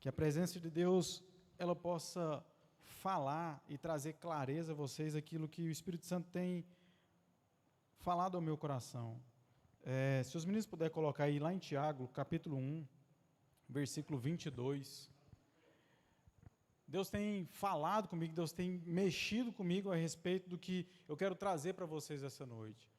Que a presença de Deus, ela possa falar e trazer clareza a vocês aquilo que o Espírito Santo tem falado ao meu coração. Se os meninos puderem colocar aí lá em Tiago, capítulo 1, versículo 22. Deus tem falado comigo, Deus tem mexido comigo a respeito do que eu quero trazer para vocês essa noite.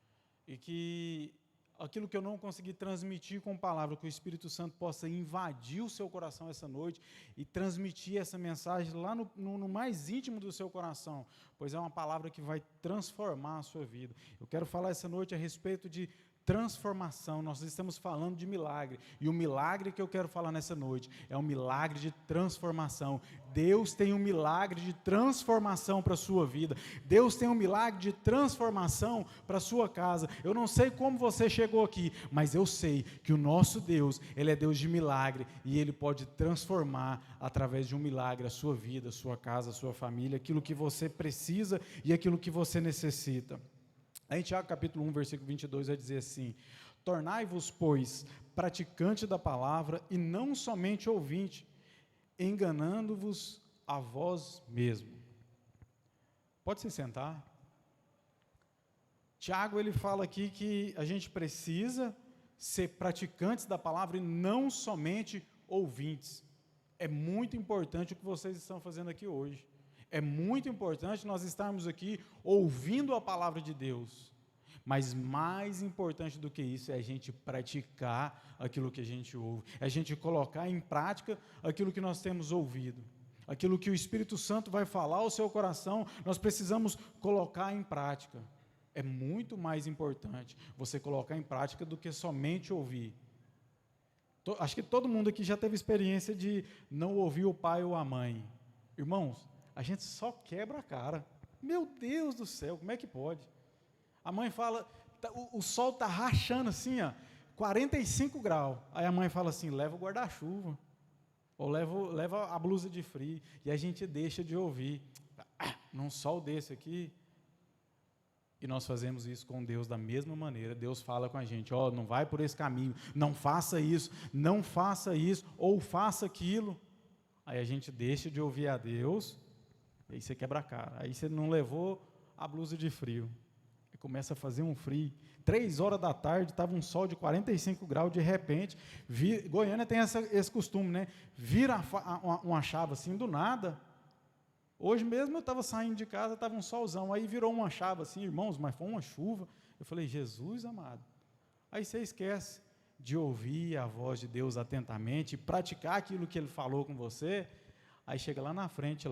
E que aquilo que eu não consegui transmitir com palavra, que o Espírito Santo possa invadir o seu coração essa noite e transmitir essa mensagem lá no mais íntimo do seu coração, pois é uma palavra que vai transformar a sua vida. Eu quero falar essa noite a respeito de transformação. Nós estamos falando de milagre, e o milagre que eu quero falar nessa noite é um milagre de transformação. Deus tem um milagre de transformação para a sua vida, Deus tem um milagre de transformação para a sua casa. Eu não sei como você chegou aqui, mas eu sei que o nosso Deus, Ele é Deus de milagre, e Ele pode transformar através de um milagre a sua vida, a sua casa, a sua família, aquilo que você precisa e aquilo que você necessita. Aí em Tiago capítulo 1, versículo 22, vai dizer assim: tornai-vos, pois, praticante da palavra e não somente ouvinte, enganando-vos a vós mesmo. Pode se sentar. Tiago, ele fala aqui que a gente precisa ser praticantes da palavra e não somente ouvintes. É muito importante o que vocês estão fazendo aqui hoje. É muito importante nós estarmos aqui ouvindo a palavra de Deus, mas mais importante do que isso é a gente praticar aquilo que a gente ouve, é a gente colocar em prática aquilo que nós temos ouvido, aquilo que o Espírito Santo vai falar ao seu coração, nós precisamos colocar em prática. É muito mais importante você colocar em prática do que somente ouvir. Acho que todo mundo aqui já teve experiência de não ouvir o pai ou a mãe. Irmãos, a gente só quebra a cara. Meu Deus do céu, como é que pode? A mãe fala, o sol está rachando assim, 45 graus. Aí a mãe fala assim, leva o guarda-chuva, ou leva a blusa de frio, e a gente deixa de ouvir. Num sol desse aqui, e nós fazemos isso com Deus da mesma maneira. Deus fala com a gente, não vai por esse caminho, não faça isso, ou faça aquilo. Aí a gente deixa de ouvir a Deus, e aí você quebra a cara, aí você não levou a blusa de frio, e começa a fazer um frio, 3 horas da tarde, estava um sol de 45 graus, de repente, Goiânia tem esse costume, né? Vira uma chave assim, do nada. Hoje mesmo eu estava saindo de casa, estava um solzão, aí virou uma chave assim, irmãos, mas foi uma chuva. Eu falei, Jesus amado. Aí você esquece de ouvir a voz de Deus atentamente, praticar aquilo que Ele falou com você. Aí chega lá na frente,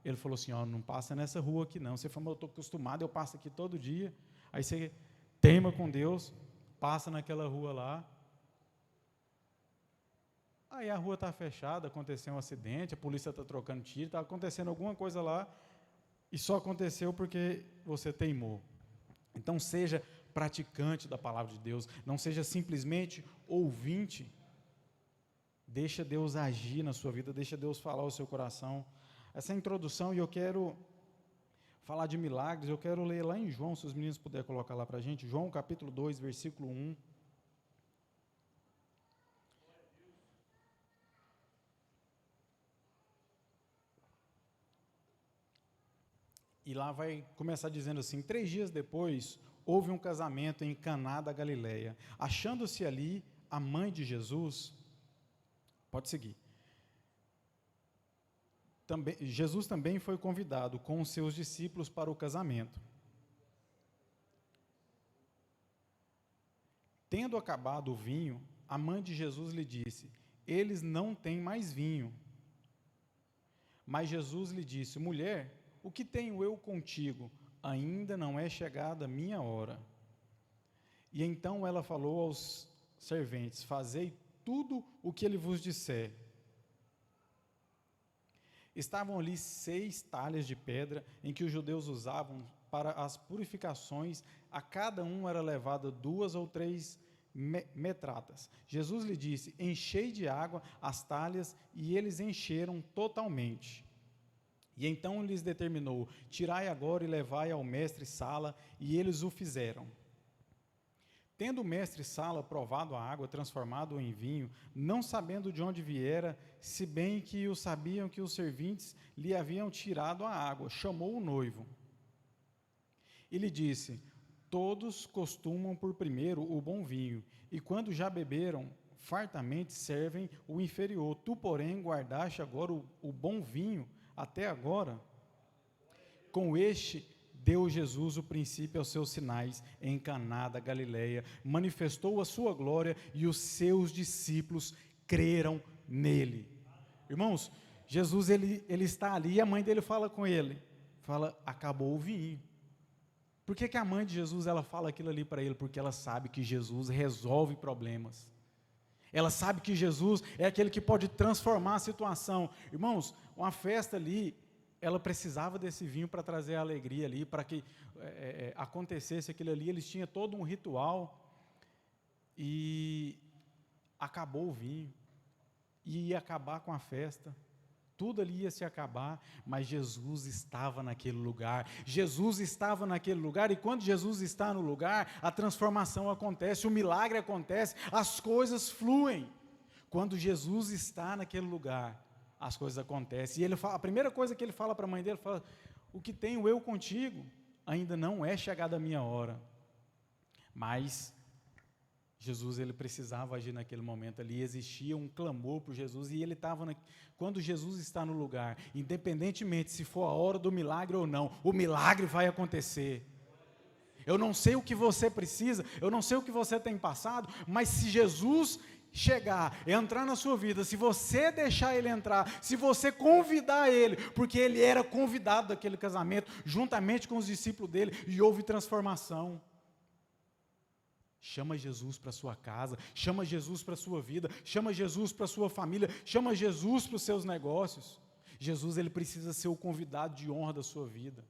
Ele falou assim, não passa nessa rua aqui não. Você falou, eu estou acostumado, eu passo aqui todo dia. Aí você teima com Deus, passa naquela rua lá. Aí a rua está fechada, aconteceu um acidente, a polícia está trocando tiro, está acontecendo alguma coisa lá, e só aconteceu porque você teimou. Então seja praticante da palavra de Deus, não seja simplesmente ouvinte. Deixa Deus agir na sua vida, deixa Deus falar ao seu coração. Essa é a introdução, e eu quero falar de milagres. Eu quero ler lá em João, se os meninos puderem colocar lá para a gente, João capítulo 2, versículo 1. E lá vai começar dizendo assim, 3 dias depois, houve um casamento em Caná da Galileia. Achando-se ali a mãe de Jesus, pode seguir. Jesus também foi convidado com os seus discípulos para o casamento. Tendo acabado o vinho, a mãe de Jesus lhe disse, eles não têm mais vinho. Mas Jesus lhe disse, mulher, o que tenho eu contigo? Ainda não é chegada a minha hora. E então ela falou aos serventes, fazei tudo o que ele vos disser. Estavam ali 6 talhas de pedra, em que os judeus usavam para as purificações, a cada um era levada 2 ou 3 metratas. Jesus lhe disse, enchei de água as talhas, e eles encheram totalmente. E então lhes determinou, tirai agora e levai ao mestre Sala, e eles o fizeram. Tendo o mestre Sala provado a água, transformado em vinho, não sabendo de onde viera, se bem que o sabiam que os serventes lhe haviam tirado a água, chamou o noivo. E lhe disse: todos costumam por primeiro o bom vinho, e quando já beberam fartamente, servem o inferior. Tu, porém, guardaste agora o bom vinho até agora. Com este deu Jesus o princípio aos seus sinais em Caná da Galileia, manifestou a sua glória e os seus discípulos creram nele. Irmãos, Jesus ele está ali e a mãe dele fala com ele, fala: acabou o vinho. Por que a mãe de Jesus ela fala aquilo ali para ele? Porque ela sabe que Jesus resolve problemas. Ela sabe que Jesus é aquele que pode transformar a situação. Irmãos, uma festa ali, ela precisava desse vinho para trazer a alegria ali, para que acontecesse aquilo ali. Eles tinham todo um ritual e acabou o vinho, e ia acabar com a festa. Tudo ali ia se acabar, mas Jesus estava naquele lugar. Jesus estava naquele lugar, e quando Jesus está no lugar, a transformação acontece, o milagre acontece, as coisas fluem. Quando Jesus está naquele lugar, as coisas acontecem. E ele fala, a primeira coisa que ele fala para a mãe dele, fala: o que tenho eu contigo, ainda não é chegada a minha hora. Mas Jesus ele precisava agir naquele momento ali, existia um clamor por Jesus, e ele estava, quando Jesus está no lugar, independentemente se for a hora do milagre ou não, o milagre vai acontecer. Eu não sei o que você precisa, eu não sei o que você tem passado, mas se Jesus chegar, entrar na sua vida, se você deixar ele entrar, se você convidar ele, porque ele era convidado daquele casamento, juntamente com os discípulos dele, e houve transformação. Chama Jesus para a sua casa, chama Jesus para a sua vida, chama Jesus para a sua família, chama Jesus para os seus negócios. Jesus ele precisa ser o convidado de honra da sua vida.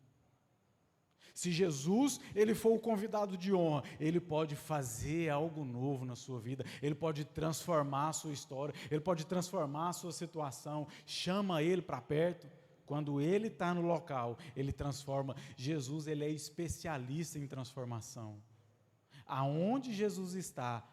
Se Jesus ele for o convidado de honra, ele pode fazer algo novo na sua vida, ele pode transformar a sua história, ele pode transformar a sua situação. Chama ele para perto. Quando ele está no local, ele transforma. Jesus ele é especialista em transformação. Aonde Jesus está,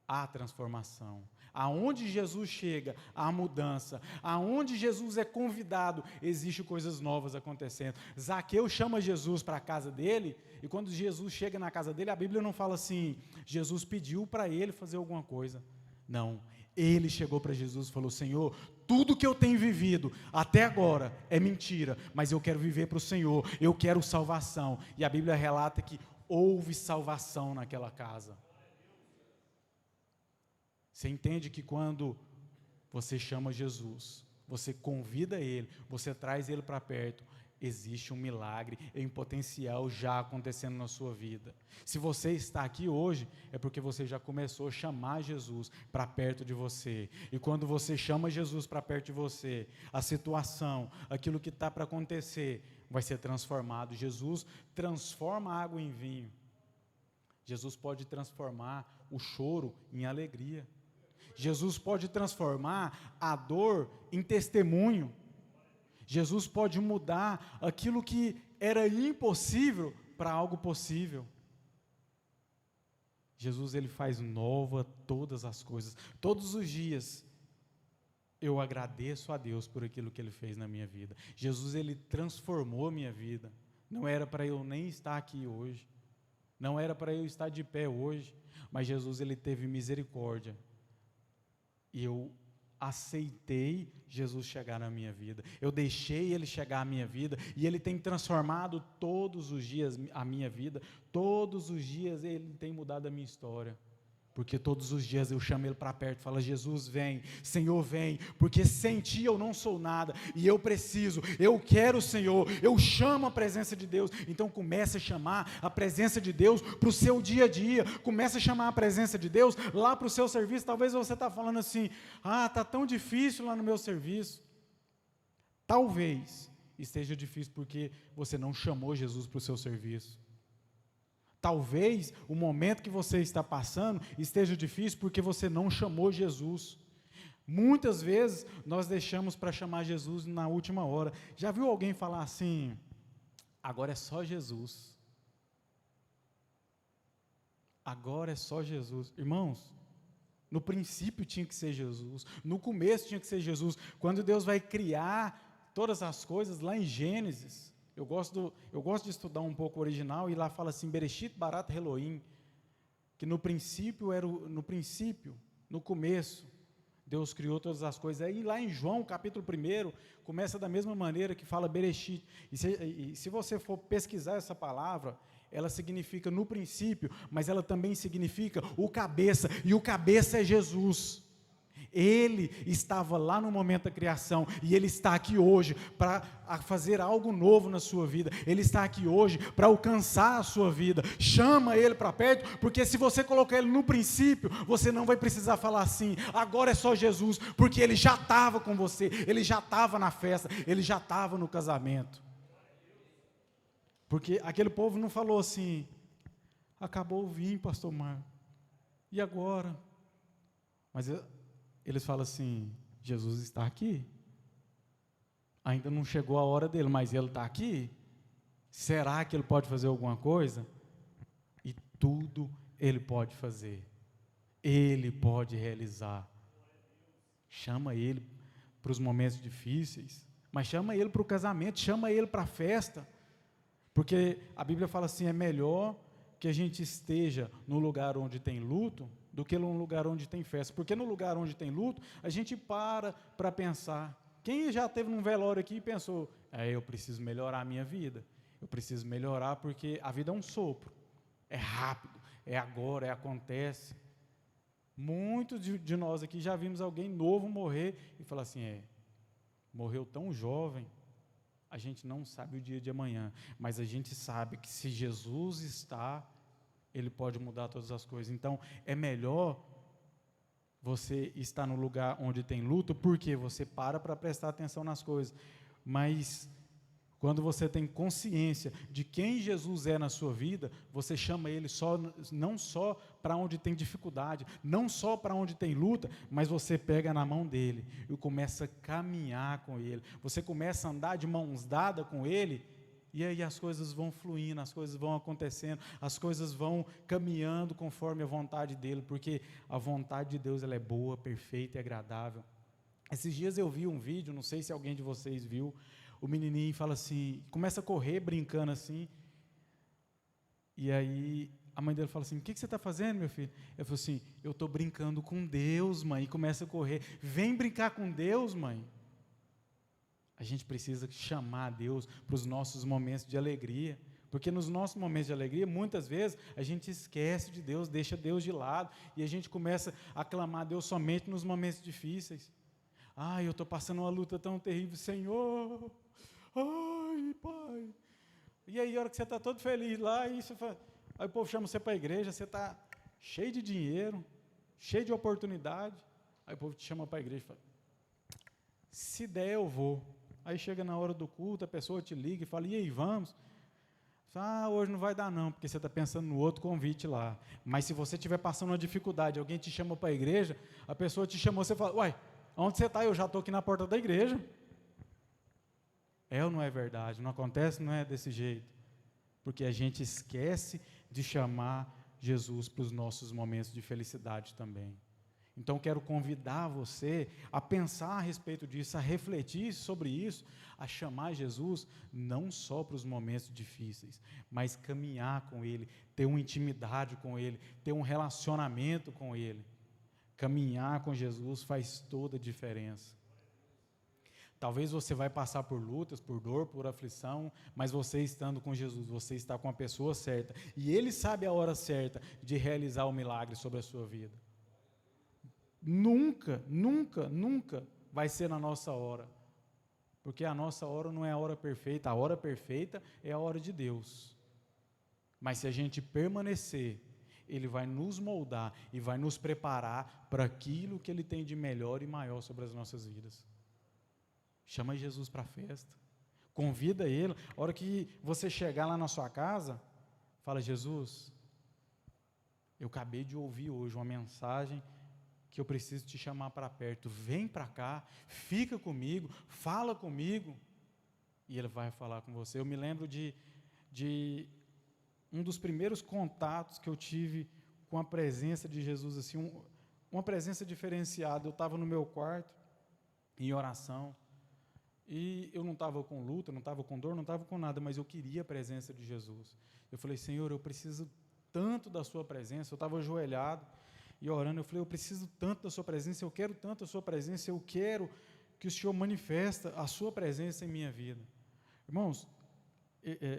há transformação. Aonde Jesus chega, há mudança. Aonde Jesus é convidado, existe coisas novas acontecendo. Zaqueu chama Jesus para a casa dele, e quando Jesus chega na casa dele, a Bíblia não fala assim, Jesus pediu para ele fazer alguma coisa. Não, ele chegou para Jesus e falou: Senhor, tudo que eu tenho vivido até agora é mentira, mas eu quero viver para o Senhor, eu quero salvação. E a Bíblia relata que houve salvação naquela casa. Você entende que quando você chama Jesus, você convida ele, você traz ele para perto, existe um milagre em potencial já acontecendo na sua vida. Se você está aqui hoje, é porque você já começou a chamar Jesus para perto de você. E quando você chama Jesus para perto de você, a situação, aquilo que está para acontecer, vai ser transformado. Jesus transforma a água em vinho. Jesus pode transformar o choro em alegria. Jesus pode transformar a dor em testemunho. Jesus pode mudar aquilo que era impossível para algo possível. Jesus ele faz nova todas as coisas. Todos os dias eu agradeço a Deus por aquilo que ele fez na minha vida. Jesus ele transformou a minha vida. Não era para eu nem estar aqui hoje. Não era para eu estar de pé hoje, mas Jesus ele teve misericórdia. E eu aceitei Jesus chegar na minha vida. Eu deixei ele chegar à minha vida, e ele tem transformado todos os dias a minha vida. Todos os dias ele tem mudado a minha história. Porque todos os dias eu chamo ele para perto e falo: Jesus vem, Senhor vem, porque sem ti eu não sou nada, e eu preciso, eu quero o Senhor, eu chamo a presença de Deus. Então comece a chamar a presença de Deus para o seu dia a dia, comece a chamar a presença de Deus lá para o seu serviço. Talvez você está falando assim: está tão difícil lá no meu serviço. Talvez esteja difícil porque você não chamou Jesus para o seu serviço. Talvez o momento que você está passando esteja difícil porque você não chamou Jesus. Muitas vezes nós deixamos para chamar Jesus na última hora. Já viu alguém falar assim: agora é só Jesus? agora é só Jesus. Irmãos, no princípio tinha que ser Jesus, no começo tinha que ser Jesus. Quando Deus vai criar todas as coisas, lá em Gênesis, eu gosto de estudar um pouco o original, e lá fala assim, Bereshit barat Elohim, que no princípio, no começo, Deus criou todas as coisas. Aí lá em João, capítulo 1, começa da mesma maneira que fala Bereshit. E se você for pesquisar essa palavra, ela significa no princípio, mas ela também significa o cabeça, e o cabeça é Jesus. Ele estava lá no momento da criação, e Ele está aqui hoje para fazer algo novo na sua vida. Ele está aqui hoje para alcançar a sua vida. Chama Ele para perto, porque se você colocar Ele no princípio, você não vai precisar falar assim, agora é só Jesus, porque Ele já estava com você, Ele já estava na festa, Ele já estava no casamento. Porque aquele povo não falou assim, acabou o vinho, pastor Marco, e agora? Mas eles falam assim, Jesus está aqui, ainda não chegou a hora dele, mas Ele está aqui, será que Ele pode fazer alguma coisa? E tudo Ele pode fazer, Ele pode realizar. Chama Ele para os momentos difíceis, mas chama Ele para o casamento, chama Ele para a festa, porque a Bíblia fala assim, é melhor que a gente esteja no lugar onde tem luto, do que num lugar onde tem festa, porque no lugar onde tem luto, a gente para pensar. Quem já esteve num velório aqui e pensou, eu preciso melhorar a minha vida, eu preciso melhorar porque a vida é um sopro, é rápido, é agora, acontece. Muitos de nós aqui já vimos alguém novo morrer e falar assim, morreu tão jovem. A gente não sabe o dia de amanhã, mas a gente sabe que se Jesus está, Ele pode mudar todas as coisas. Então, é melhor você estar no lugar onde tem luto, porque você para prestar atenção nas coisas, mas quando você tem consciência de quem Jesus é na sua vida, você chama Ele não só para onde tem dificuldade, não só para onde tem luta, mas você pega na mão dEle e começa a caminhar com Ele, você começa a andar de mãos dadas com Ele, e aí as coisas vão fluindo, as coisas vão acontecendo, as coisas vão caminhando conforme a vontade dEle, porque a vontade de Deus ela é boa, perfeita e agradável. Esses dias eu vi um vídeo, não sei se alguém de vocês viu, o menininho fala assim, começa a correr brincando assim, e aí a mãe dele fala assim, o que você está fazendo, meu filho? Ele falou assim, eu estou brincando com Deus, mãe, e começa a correr, vem brincar com Deus, mãe. A gente precisa chamar Deus para os nossos momentos de alegria, porque nos nossos momentos de alegria, muitas vezes, a gente esquece de Deus, deixa Deus de lado, e a gente começa a clamar a Deus somente nos momentos difíceis. Eu estou passando uma luta tão terrível, Senhor, ai, Pai. E aí, a hora que você está todo feliz lá, aí o povo chama você para a igreja, você está cheio de dinheiro, cheio de oportunidade, aí o povo te chama para a igreja e fala, se der eu vou. Aí chega na hora do culto, a pessoa te liga e fala, e aí, vamos? Hoje não vai dar não, porque você está pensando no outro convite lá. Mas se você estiver passando uma dificuldade, alguém te chama para a igreja, a pessoa te chamou, você fala, uai, onde você está? Eu já estou aqui na porta da igreja. É ou não é verdade? Não acontece, não é desse jeito. Porque a gente esquece de chamar Jesus para os nossos momentos de felicidade também. Então, quero convidar você a pensar a respeito disso, a refletir sobre isso, a chamar Jesus não só para os momentos difíceis, mas caminhar com Ele, ter uma intimidade com Ele, ter um relacionamento com Ele. Caminhar com Jesus faz toda a diferença. Talvez você vai passar por lutas, por dor, por aflição, mas você estando com Jesus, você está com a pessoa certa, e Ele sabe a hora certa de realizar o milagre sobre a sua vida. Nunca, nunca, nunca vai ser na nossa hora, porque a nossa hora não é a hora perfeita, a hora perfeita é a hora de Deus. Mas se a gente permanecer, Ele vai nos moldar e vai nos preparar para aquilo que Ele tem de melhor e maior sobre as nossas vidas. Chama Jesus para a festa, convida Ele. A hora que você chegar lá na sua casa, fala, Jesus, eu acabei de ouvir hoje uma mensagem que eu preciso te chamar para perto, vem para cá, fica comigo, fala comigo, e Ele vai falar com você. Eu me lembro de um dos primeiros contatos que eu tive com a presença de Jesus, assim, uma presença diferenciada. Eu estava no meu quarto, em oração, e eu não estava com luta, não estava com dor, não estava com nada, mas eu queria a presença de Jesus. Eu falei, Senhor, eu preciso tanto da sua presença. Eu estava ajoelhado e orando, eu falei, eu preciso tanto da sua presença, eu quero tanto a sua presença, eu quero que o Senhor manifesta a sua presença em minha vida. Irmãos,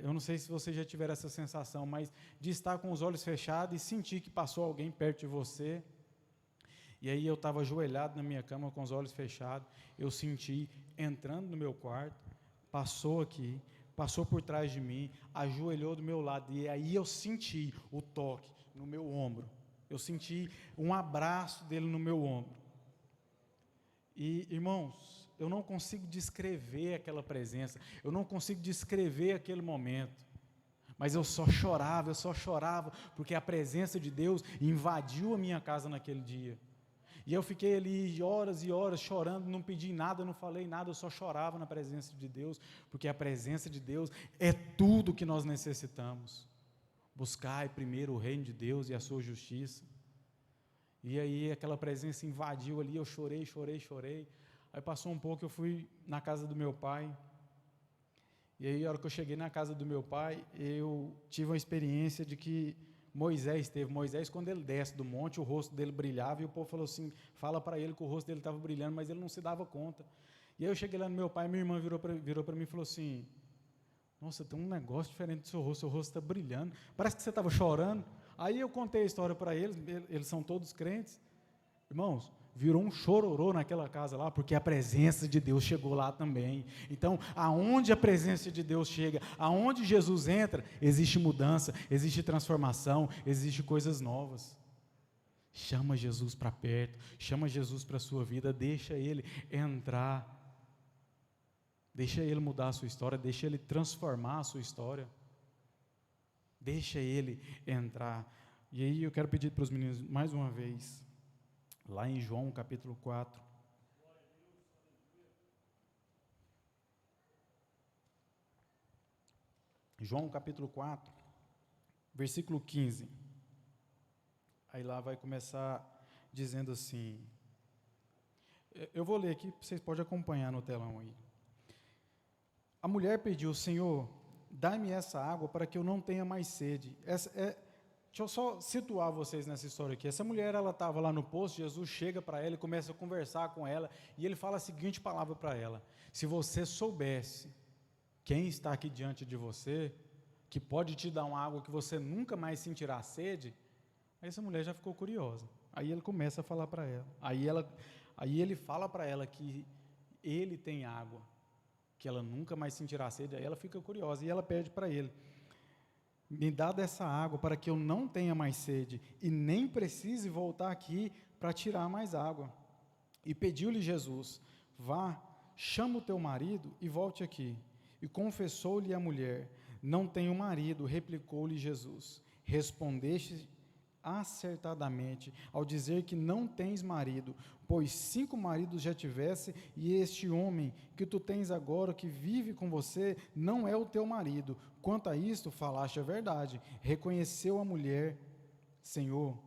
eu não sei se vocês já tiveram essa sensação, mas de estar com os olhos fechados e sentir que passou alguém perto de você. E aí eu estava ajoelhado na minha cama com os olhos fechados, eu senti entrando no meu quarto, passou aqui, passou por trás de mim, ajoelhou do meu lado, e aí eu senti o toque no meu ombro, eu senti um abraço dele no meu ombro. E, irmãos, eu não consigo descrever aquela presença, eu não consigo descrever aquele momento, mas eu só chorava, porque a presença de Deus invadiu a minha casa naquele dia. E eu fiquei ali horas e horas chorando, não pedi nada, não falei nada, eu só chorava na presença de Deus, porque a presença de Deus é tudo que nós necessitamos. Buscai primeiro o reino de Deus e a sua justiça. E aí aquela presença invadiu ali, eu chorei. Aí passou um pouco, eu fui na casa do meu pai. E aí, a hora que eu cheguei na casa do meu pai, eu tive uma experiência de que Moisés, quando ele desce do monte, o rosto dele brilhava, e o povo falou assim, fala para ele que o rosto dele estava brilhando, mas ele não se dava conta. E aí eu cheguei lá no meu pai, minha irmã virou para mim e falou assim, nossa, tem um negócio diferente do seu rosto está brilhando, parece que você estava chorando. Aí eu contei a história para eles são todos crentes. Irmãos, virou um chororô naquela casa lá, porque a presença de Deus chegou lá também. Então, aonde a presença de Deus chega, aonde Jesus entra, existe mudança, existe transformação, existe coisas novas. Chama Jesus para perto, chama Jesus para a sua vida, deixa Ele entrar, deixa Ele mudar a sua história, deixa Ele transformar a sua história, deixa Ele entrar. E aí eu quero pedir para os meninos, mais uma vez, lá em João capítulo 4, João capítulo 4, versículo 15, aí lá vai começar dizendo assim, eu vou ler aqui, vocês podem acompanhar no telão aí. A mulher pediu, Senhor, dá-me essa água para que eu não tenha mais sede. Deixa eu só situar vocês nessa história aqui. Essa mulher, ela estava lá no poço, Jesus chega para ela e começa a conversar com ela, e ele fala a seguinte palavra para ela, se você soubesse quem está aqui diante de você, que pode te dar uma água que você nunca mais sentirá sede, aí essa mulher já ficou curiosa. Aí ele começa a falar para ela. Aí ele fala para ela que ele tem água, que ela nunca mais sentirá sede, aí ela fica curiosa, e ela pede para ele, me dá dessa água para que eu não tenha mais sede e nem precise voltar aqui para tirar mais água. E pediu-lhe Jesus, vá, chama o teu marido e volte aqui. E confessou-lhe a mulher, não tenho marido, replicou-lhe Jesus. Respondeste acertadamente ao dizer que não tens marido, pois 5 maridos já tivesse, e este homem que tu tens agora, que vive com você, não é o teu marido. Quanto a isto, falaste a verdade. Reconheceu a mulher, Senhor,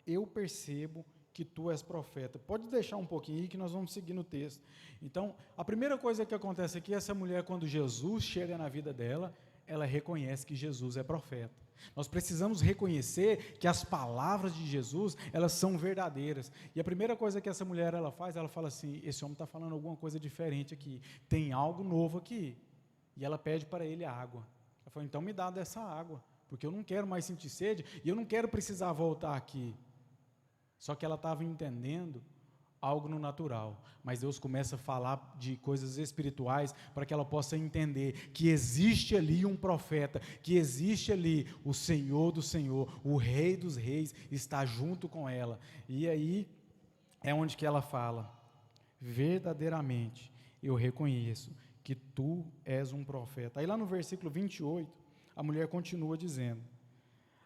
eu percebo que tu és profeta. Pode deixar um pouquinho aí que nós vamos seguir no texto. Então, a primeira coisa que acontece aqui, essa mulher, quando Jesus chega na vida dela, ela reconhece que Jesus é profeta. Nós precisamos reconhecer que as palavras de Jesus, elas são verdadeiras. E a primeira coisa que essa mulher ela faz, ela fala assim, esse homem está falando alguma coisa diferente aqui, tem algo novo aqui. E ela pede para ele a água. Ela falou, então me dá dessa água, porque eu não quero mais sentir sede, e eu não quero precisar voltar aqui. Só que ela estava entendendo algo no natural, mas Deus começa a falar de coisas espirituais para que ela possa entender que existe ali um profeta, que existe ali o Senhor do Senhor, o Rei dos Reis está junto com ela. E aí é onde que ela fala, verdadeiramente eu reconheço que tu és um profeta. Aí lá no versículo 28, a mulher continua dizendo,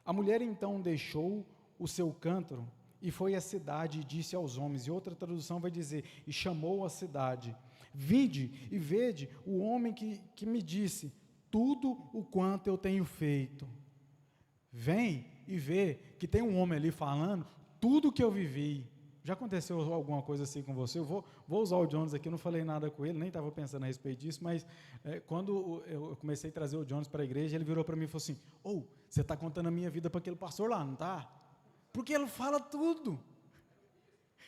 a mulher então deixou o seu cântaro e foi à cidade e disse aos homens, e outra tradução vai dizer, e chamou a cidade, vinde e vede o homem que me disse, tudo o quanto eu tenho feito, vem e ver que tem um homem ali falando tudo que eu vivi. Já aconteceu alguma coisa assim com você? Eu vou usar o Jones aqui, eu não falei nada com ele, nem estava pensando a respeito disso, mas quando eu comecei a trazer o Jones para a igreja, ele virou para mim e falou assim, você está contando a minha vida para aquele pastor lá, não está? Porque ele fala tudo.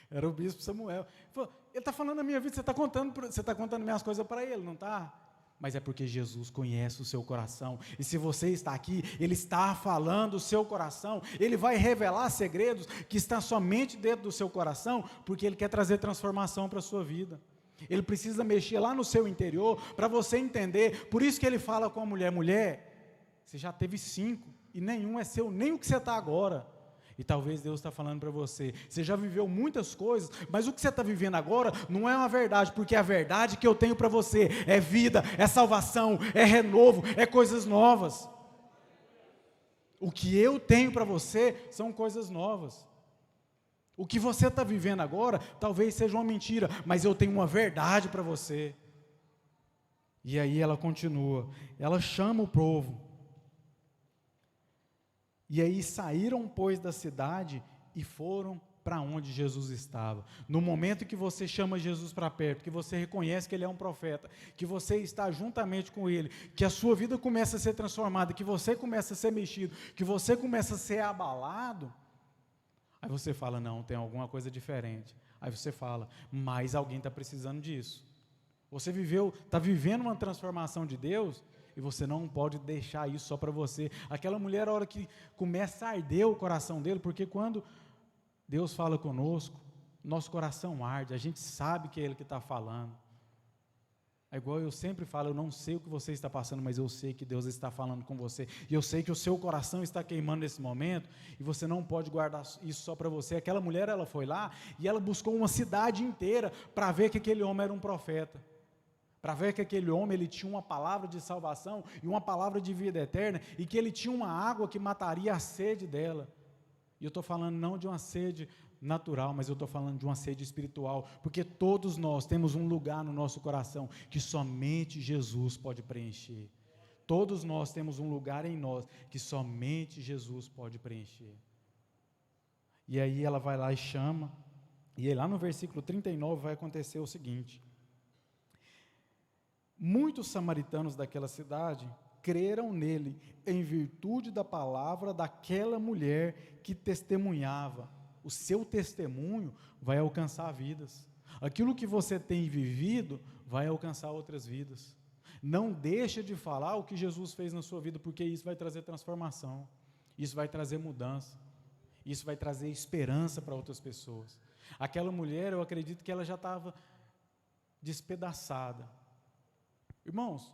Era o bispo Samuel. Ele está falando a minha vida, você está contando minhas coisas para ele, não está? Mas é porque Jesus conhece o seu coração, e se você está aqui, Ele está falando o seu coração, Ele vai revelar segredos que estão somente dentro do seu coração, porque Ele quer trazer transformação para a sua vida. Ele precisa mexer lá no seu interior, para você entender, por isso que Ele fala com a mulher, você já teve 5, e nenhum é seu, nem o que você está agora. E talvez Deus está falando para você, você já viveu muitas coisas, mas o que você está vivendo agora não é uma verdade, porque a verdade que eu tenho para você é vida, é salvação, é renovo, é coisas novas. O que eu tenho para você são coisas novas. O que você está vivendo agora talvez seja uma mentira, mas eu tenho uma verdade para você. E aí ela continua, ela chama o povo. E aí saíram, pois, da cidade e foram para onde Jesus estava. No momento que você chama Jesus para perto, que você reconhece que Ele é um profeta, que você está juntamente com Ele, que a sua vida começa a ser transformada, que você começa a ser mexido, que você começa a ser abalado, aí você fala, não, tem alguma coisa diferente. Aí você fala, mas alguém está precisando disso. Você está vivendo uma transformação de Deus, e você não pode deixar isso só para você. Aquela mulher, a hora que começa a arder o coração dele, porque quando Deus fala conosco, nosso coração arde, a gente sabe que é Ele que está falando. É igual eu sempre falo, eu não sei o que você está passando, mas eu sei que Deus está falando com você, e eu sei que o seu coração está queimando nesse momento, e você não pode guardar isso só para você. Aquela mulher, ela foi lá, e ela buscou uma cidade inteira, para ver que aquele homem era um profeta, para ver que aquele homem ele tinha uma palavra de salvação, e uma palavra de vida eterna, e que ele tinha uma água que mataria a sede dela. E eu estou falando não de uma sede natural, mas eu estou falando de uma sede espiritual, porque todos nós temos um lugar no nosso coração, que somente Jesus pode preencher. Todos nós temos um lugar em nós, que somente Jesus pode preencher. E aí ela vai lá e chama, e aí lá no versículo 39 vai acontecer o seguinte: muitos samaritanos daquela cidade creram nele, em virtude da palavra daquela mulher que testemunhava. O seu testemunho vai alcançar vidas. Aquilo que você tem vivido vai alcançar outras vidas. Não deixa de falar o que Jesus fez na sua vida, porque isso vai trazer transformação, isso vai trazer mudança, isso vai trazer esperança para outras pessoas. Aquela mulher, eu acredito que ela já estava despedaçada. Irmãos,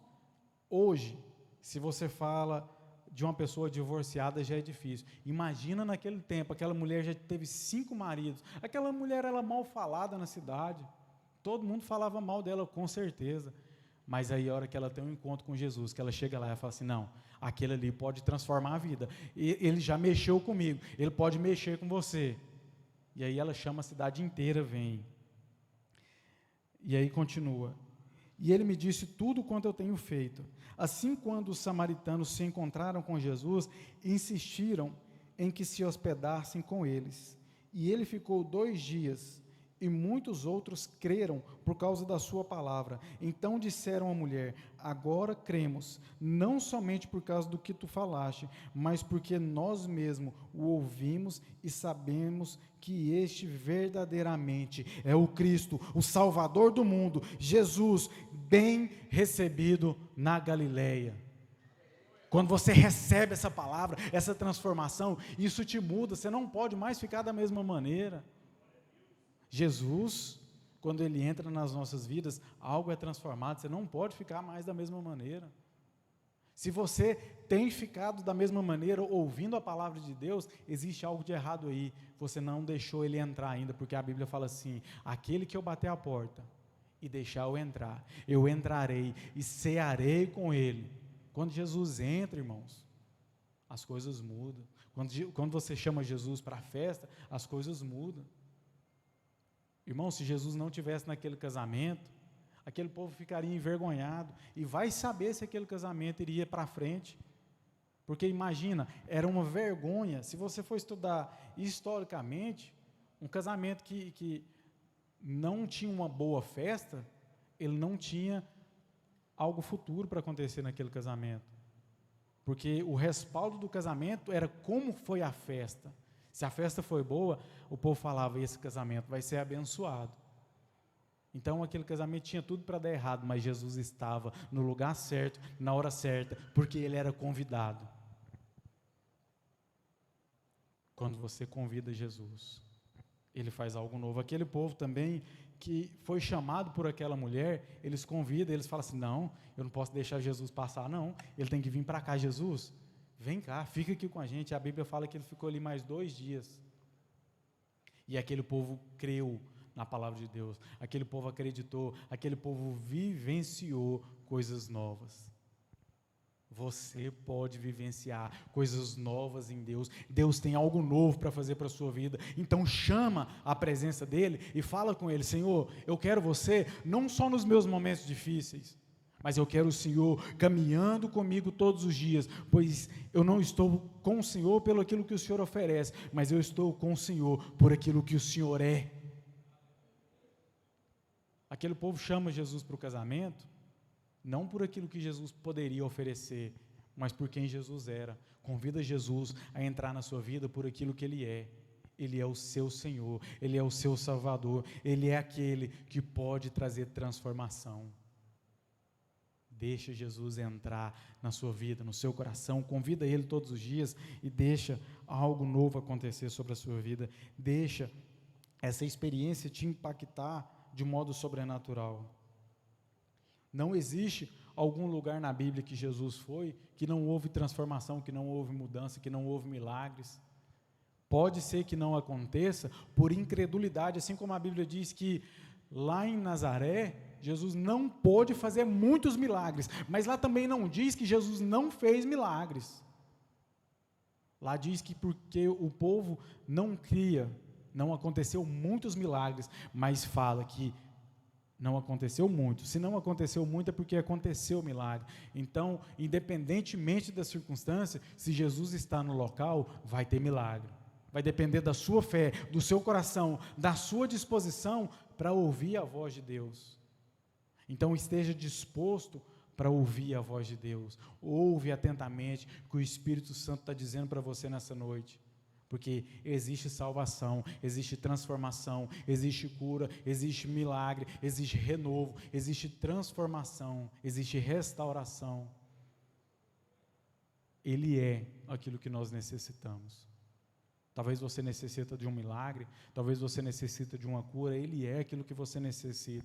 hoje, se você fala de uma pessoa divorciada, já é difícil. Imagina naquele tempo, aquela mulher já teve 5 maridos. Aquela mulher era mal falada na cidade. Todo mundo falava mal dela, com certeza. Mas aí, a hora que ela tem um encontro com Jesus, que ela chega lá e fala assim, não, aquele ali pode transformar a vida. Ele já mexeu comigo, ele pode mexer com você. E aí ela chama a cidade inteira, vem. E aí continua. E ele me disse tudo quanto eu tenho feito. Assim, quando os samaritanos se encontraram com Jesus, insistiram em que se hospedassem com eles. E ele ficou 2 dias, e muitos outros creram por causa da sua palavra. Então disseram à mulher, agora cremos, não somente por causa do que tu falaste, mas porque nós mesmos o ouvimos e sabemos que este verdadeiramente é o Cristo, o Salvador do mundo, Jesus, bem recebido na Galileia. Quando você recebe essa palavra, essa transformação, isso te muda, você não pode mais ficar da mesma maneira. Jesus, quando Ele entra nas nossas vidas, algo é transformado, você não pode ficar mais da mesma maneira. Se você tem ficado da mesma maneira, ouvindo a palavra de Deus, existe algo de errado aí, você não deixou Ele entrar ainda, porque a Bíblia fala assim, aquele que eu bater a porta e deixar eu entrar, eu entrarei e cearei com Ele. Quando Jesus entra, irmãos, as coisas mudam. Quando você chama Jesus para a festa, as coisas mudam. Irmão, se Jesus não estivesse naquele casamento, aquele povo ficaria envergonhado, e vai saber se aquele casamento iria para frente. Porque imagina, era uma vergonha, se você for estudar historicamente, um casamento que não tinha uma boa festa, ele não tinha algo futuro para acontecer naquele casamento. Porque o respaldo do casamento era como foi a festa. Se a festa foi boa, o povo falava, esse casamento vai ser abençoado. Então aquele casamento tinha tudo para dar errado, mas Jesus estava no lugar certo, na hora certa, porque ele era convidado. Quando você convida Jesus, ele faz algo novo. Aquele povo também que foi chamado por aquela mulher, eles convidam, eles falam assim, não, eu não posso deixar Jesus passar, não, ele tem que vir para cá. Jesus, vem cá, fica aqui com a gente. A Bíblia fala que ele ficou ali mais 2 dias, e aquele povo creu na palavra de Deus, aquele povo acreditou, aquele povo vivenciou coisas novas. Você pode vivenciar coisas novas em Deus. Deus tem algo novo para fazer para a sua vida. Então chama a presença dEle e fala com Ele, Senhor, eu quero você não só nos meus momentos difíceis, mas eu quero o Senhor caminhando comigo todos os dias, pois eu não estou com o Senhor pelo aquilo que o Senhor oferece, mas eu estou com o Senhor por aquilo que o Senhor é. Aquele povo chama Jesus para o casamento, não por aquilo que Jesus poderia oferecer, mas por quem Jesus era. Convida Jesus a entrar na sua vida por aquilo que Ele é. Ele é o seu Senhor, Ele é o seu Salvador, Ele é aquele que pode trazer transformação. Deixa Jesus entrar na sua vida, no seu coração, convida Ele todos os dias e deixa algo novo acontecer sobre a sua vida. Deixa essa experiência te impactar de modo sobrenatural. Não existe algum lugar na Bíblia que Jesus foi, que não houve transformação, que não houve mudança, que não houve milagres. Pode ser que não aconteça por incredulidade, assim como a Bíblia diz que lá em Nazaré, Jesus não pôde fazer muitos milagres, mas lá também não diz que Jesus não fez milagres. Lá diz que porque o povo não cria, não aconteceu muitos milagres, mas fala que não aconteceu muito. Se não aconteceu muito é porque aconteceu o milagre. Então, independentemente da circunstância, se Jesus está no local, vai ter milagre. Vai depender da sua fé, do seu coração, da sua disposição para ouvir a voz de Deus. Então, esteja disposto para ouvir a voz de Deus. Ouve atentamente o que o Espírito Santo está dizendo para você nessa noite. Porque existe salvação, existe transformação, existe cura, existe milagre, existe renovo, existe transformação, existe restauração. Ele é aquilo que nós necessitamos. Talvez você necessita de um milagre, talvez você necessita de uma cura, Ele é aquilo que você necessita.